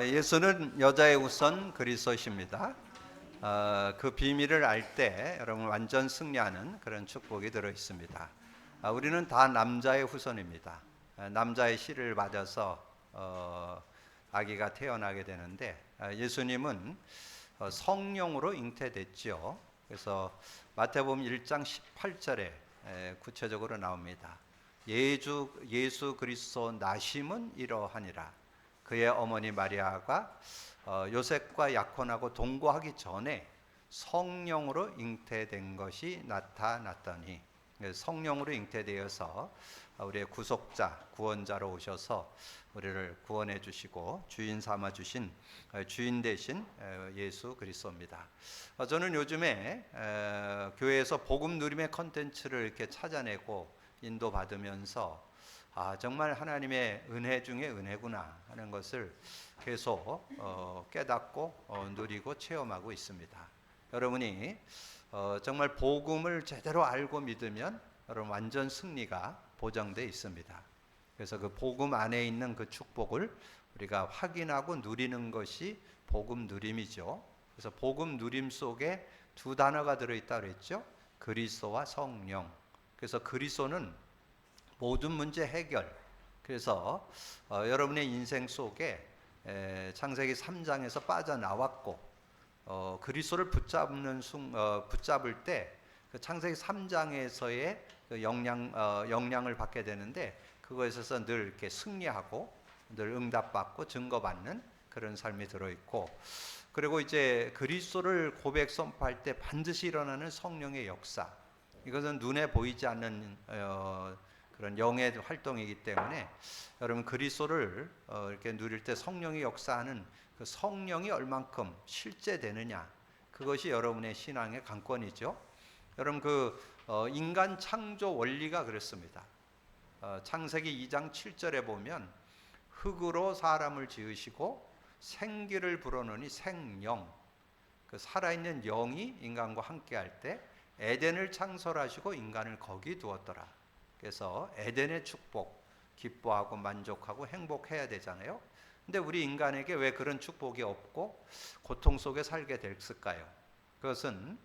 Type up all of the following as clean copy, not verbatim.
예수는 여자의 우선 그리스도이십니다. 그 비밀을 알 때 여러분 완전 승리하는 그런 축복이 들어 있습니다. 우리는 다 남자의 후손입니다. 남자의 씨를 맞아서 아기가 태어나게 되는데 예수님은 성령으로 잉태됐죠. 그래서 마태복음 1장 18절에 구체적으로 나옵니다. 예수 그리스도 나심은 이러하니라. 그의 어머니 마리아가 요셉과 약혼하고 동거하기 전에 성령으로 잉태된 것이 나타났더니, 성령으로 잉태되어서 우리의 구속자, 구원자로 오셔서 우리를 구원해 주시고 주인 삼아 주신 주인 되신 예수 그리스도입니다. 저는 요즘에 교회에서 복음 누림의 컨텐츠를 이렇게 찾아내고 인도받으면서 정말 하나님의 은혜 중에 은혜구나 하는 것을 계속 깨닫고 누리고 체험하고 있습니다. 여러분이 정말 복음을 제대로 알고 믿으면 여러분 완전 승리가 보장되어 있습니다. 그래서 그 복음 안에 있는 그 축복을 우리가 확인하고 누리는 것이 복음 누림이죠. 그래서 복음 누림 속에 두 단어가 들어있다 그랬죠. 그리스도와 성령. 그래서 그리스도는 모든 문제 해결. 그래서 여러분의 인생 속에 창세기 3장에서 빠져나왔고 그리스도를 붙잡을 때 그 창세기 3장에서의 그 영향을 받게 되는데 그거에 있어서 늘 이렇게 승리하고 늘 응답받고 증거받는 그런 삶이 들어있고, 그리고 이제 그리스도를 고백 선포할 때 반드시 일어나는 성령의 역사, 이것은 눈에 보이지 않는 그런 영의 활동이기 때문에 여러분 그리스도를 이렇게 누릴 때 성령이 역사하는 그 성령이 얼만큼 실제되느냐, 그것이 여러분의 신앙의 관건이죠. 여러분 인간 창조 원리가 그렇습니다. 창세기 2장 7절에 보면 흙으로 사람을 지으시고 생기를 불어넣으니 생영, 그 살아있는 영이 인간과 함께할 때 에덴을 창설하시고 인간을 거기 두었더라. 그래서 에덴의 축복, 기뻐하고 만족하고 행복해야 되잖아요. 근데 우리 인간에게 왜 그런 축복이 없고 고통 속에 살게 됐을까요? 그것은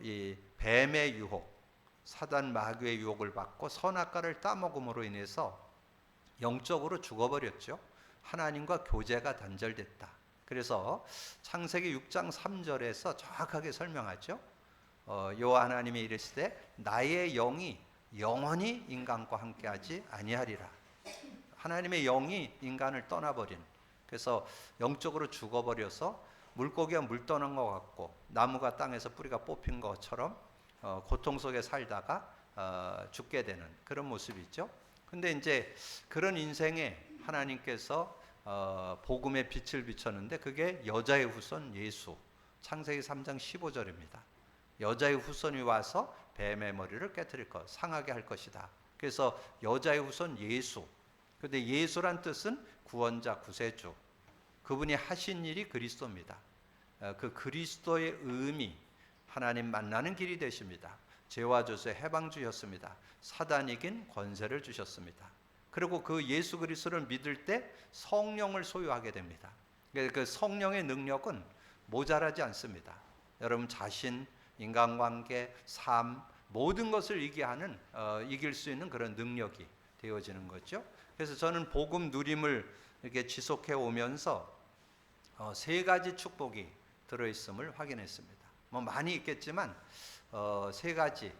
이 뱀의 유혹, 사단 마귀의 유혹을 받고 선악과를 따먹음으로 인해서 영적으로 죽어버렸죠. 하나님과 교제가 단절됐다. 그래서 창세기 6장 3절에서 정확하게 설명하죠. 여호와 하나님이 이르시되 나의 영이 영원히 인간과 함께하지 아니하리라. 하나님의 영이 인간을 떠나버린, 그래서 영적으로 죽어버려서 물고기가 물 떠난 것 같고 나무가 땅에서 뿌리가 뽑힌 것처럼 고통 속에 살다가 죽게 되는 그런 모습이죠. 근데 이제 그런 인생에 하나님께서 복음의 빛을 비쳤는데 그게 여자의 후손 예수, 창세기 3장 15절입니다. 여자의 후손이 와서 뱀의 머리를 깨뜨릴 것, 상하게 할 것이다. 그래서 여자의 후손 예수. 그런데 예수란 뜻은 구원자, 구세주. 그분이 하신 일이 그리스도입니다. 그 그리스도의 의미, 하나님 만나는 길이 되십니다. 죄와 저주의 해방주였습니다. 사단 이긴 권세를 주셨습니다. 그리고 그 예수 그리스도를 믿을 때 성령을 소유하게 됩니다. 그 성령의 능력은 모자라지 않습니다. 여러분 자신, 인간관계, 삶, 모든 것을 이길 수 있는 그런 능력이 되어지는 거죠. 그래서 저는 복음 누림을 이렇게 지속해 오면서 세 가지 축복이 들어있음을 확인했습니다. 많이 있겠지만 세 가지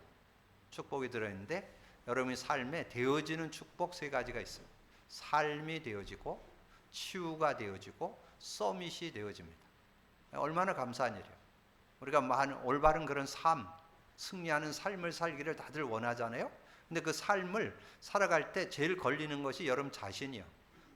축복이 들어있는데 여러분의 삶에 되어지는 축복 세 가지가 있습니다. 삶이 되어지고 치유가 되어지고 서밋이 되어집니다. 얼마나 감사한 일이에요. 우리가 올바른 그런 삶, 승리하는 삶을 살기를 다들 원하잖아요. 근데 그 삶을 살아갈 때 제일 걸리는 것이 여러분 자신이요.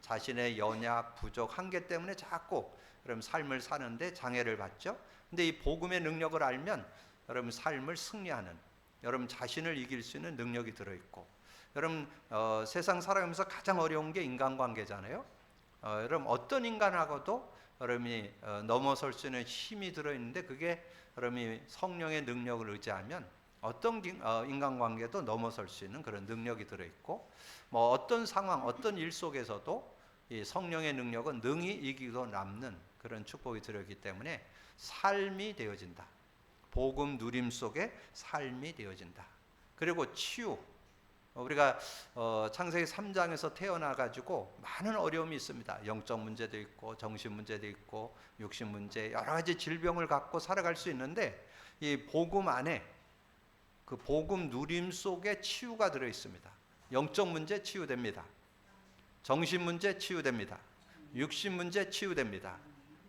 자신의 연약, 부족, 한계 때문에 자꾸 여러분 삶을 사는데 장애를 받죠. 근데 이 복음의 능력을 알면 여러분 삶을 승리하는, 여러분 자신을 이길 수 있는 능력이 들어있고, 여러분 세상 살아가면서 가장 어려운 게 인간관계잖아요. 여러분 어떤 인간하고도 여러분이 넘어설 수 있는 힘이 들어있는데 그게 여러분이 성령의 능력을 의지하면 어떤 인간관계도 넘어설 수 있는 그런 능력이 들어있고, 어떤 상황, 어떤 일 속에서도 이 성령의 능력은 능히 이기고 남는 그런 축복이 들어있기 때문에 삶이 되어진다. 복음 누림 속에 삶이 되어진다. 그리고 치유. 우리가 창세기 3장에서 태어나 가지고 많은 어려움이 있습니다. 영적 문제도 있고 정신 문제도 있고 육신 문제, 여러 가지 질병을 갖고 살아갈 수 있는데 이 복음 안에 그 복음 누림 속에 치유가 들어 있습니다. 영적 문제 치유됩니다. 정신 문제 치유됩니다. 육신 문제 치유됩니다.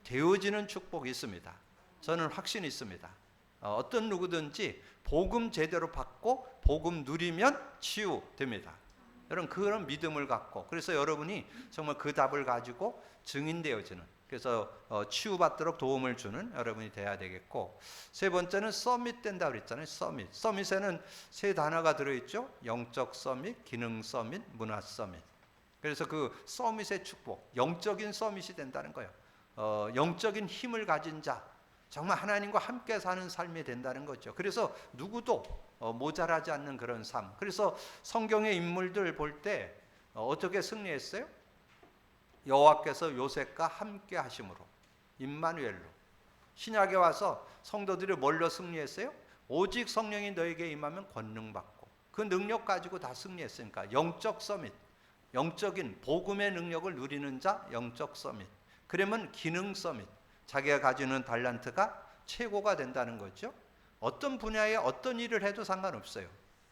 되어지는 축복이 있습니다. 저는 확신이 있습니다. 어떤 누구든지 복음 제대로 받고 복음 누리면 치유됩니다. 여러분 그런 믿음을 갖고, 그래서 여러분이 정말 그 답을 가지고 증인되어지는, 그래서 치유받도록 도움을 주는 여러분이 돼야 되겠고, 세 번째는 서밋 된다 그랬잖아요. 서밋에는 세 단어가 들어있죠. 영적 서밋, 기능 서밋, 문화 서밋. 그래서 그 서밋의 축복, 영적인 서밋이 된다는 거예요. 영적인 힘을 가진 자, 정말 하나님과 함께 사는 삶이 된다는 거죠. 그래서 누구도 모자라지 않는 그런 삶. 그래서 성경의 인물들 볼 때 어떻게 승리했어요? 여호와께서 요셉과 함께 하심으로, 임마누엘로. 신약에 와서 성도들이 뭘로 승리했어요? 오직 성령이 너에게 임하면 권능 받고, 그 능력 가지고 다 승리했으니까 영적 서밋, 영적인 복음의 능력을 누리는 자, 영적 서밋. 그러면 기능 서밋, 자기가 가지는 달란트가 최고가 된다는 거죠. 어떤 분야에 어떤 일을 해도 상관없어요.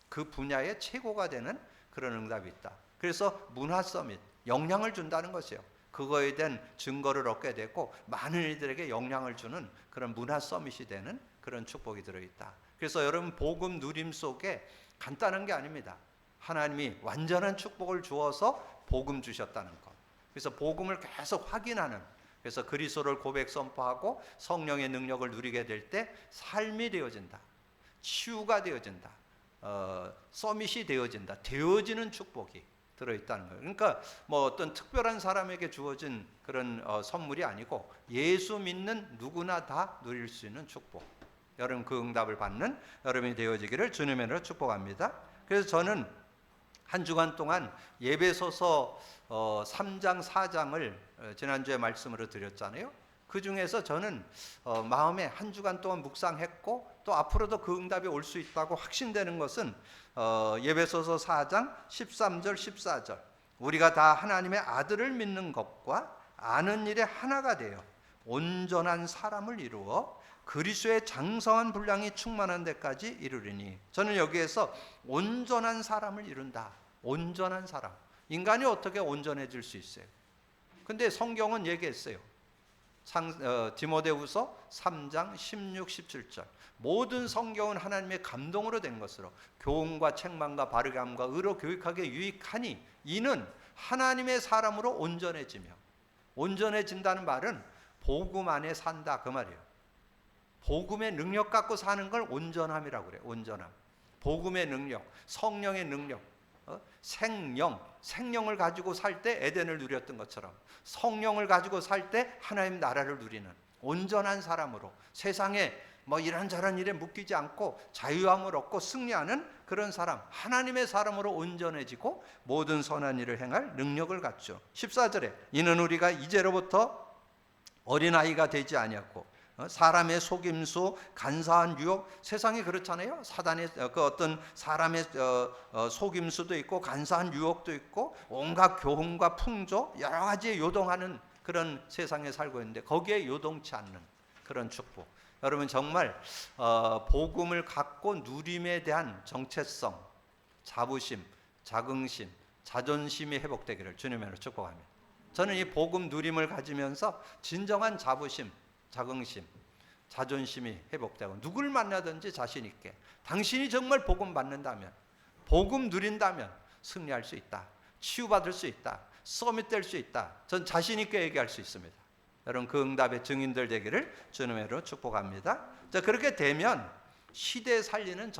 그 분야에 최고가 되는 그런 응답이 있다. 그래서 문화 서밋, 영향을 준다는 것이에요. 그거에 대한 증거를 얻게 되고 많은 이들에게 영향을 주는 그런 문화 서밋이 되는 그런 축복이 들어있다. 그래서 여러분 복음 누림 속에 간단한 게 아닙니다. 하나님이 완전한 축복을 주어서 복음 주셨다는 것. 그래서 복음을 계속 확인하는, 그래서 그리스도를 고백 선포하고 성령의 능력을 누리게 될 때 삶이 되어진다. 치유가 되어진다. 서밋이 되어진다. 되어지는 축복이 들어있다는 거예요. 그러니까 뭐 어떤 특별한 사람에게 주어진 그런 선물이 아니고 예수 믿는 누구나 다 누릴 수 있는 축복. 여러분 그 응답을 받는 여러분이 되어지기를 주님의 이름으로 축복합니다. 그래서 저는 한 주간 동안 예배소서 3장 4장을 지난주에 말씀으로 드렸잖아요. 그 중에서 저는 마음에 한 주간 동안 묵상했고 또 앞으로도 그 응답이 올 수 있다고 확신되는 것은 예배소서 4장 13절 14절, 우리가 다 하나님의 아들을 믿는 것과 아는 일에 하나가 되어 온전한 사람을 이루어 그리스도의 장성한 분량이 충만한 데까지 이르리니. 저는 여기에서 온전한 사람을 이룬다. 온전한 사람. 인간이 어떻게 온전해질 수 있어요? 근데 성경은 얘기했어요. 디모데후서 3장 16, 17절. 모든 성경은 하나님의 감동으로 된 것으로 교훈과 책망과 바르게 함과 의로 교육하기에 유익하니 이는 하나님의 사람으로 온전해지며. 온전해진다는 말은 복음 안에 산다 그 말이에요. 복음의 능력 갖고 사는 걸 온전함이라고 그래요. 온전함. 복음의 능력, 성령의 능력, 생명을 가지고 살 때 에덴을 누렸던 것처럼 성령을 가지고 살 때 하나님 나라를 누리는 온전한 사람으로 세상에 뭐 이런저런 일에 묶이지 않고 자유함을 얻고 승리하는 그런 사람, 하나님의 사람으로 온전해지고 모든 선한 일을 행할 능력을 갖죠. 14절에 이는 우리가 이제로부터 어린아이가 되지 아니었고 사람의 속임수, 간사한 유혹, 세상이 그렇잖아요. 사단의 그 어떤 사람의 속임수도 있고 간사한 유혹도 있고 온갖 교훈과 풍조, 여러 가지에 요동하는 그런 세상에 살고 있는데 거기에 요동치 않는 그런 축복. 여러분 정말 복음을 갖고 누림에 대한 정체성, 자부심, 자긍심, 자존심이 회복되기를 주님의 이름으로 축복합니다. 저는 이 복음 누림을 가지면서 진정한 자부심, 자긍심, 자존심이 회복되고 누구를 만나든지 자신 있게 당신이 정말 복음 받는다면, 복음 누린다면 승리할 수 있다. 치유받을 수 있다. 서밋될 수 있다. 전 자신 있게 얘기할 수 있습니다. 여러분 그 응답의 증인들 되기를 주님의 이름으로 축복합니다. 자, 그렇게 되면 시대 살리는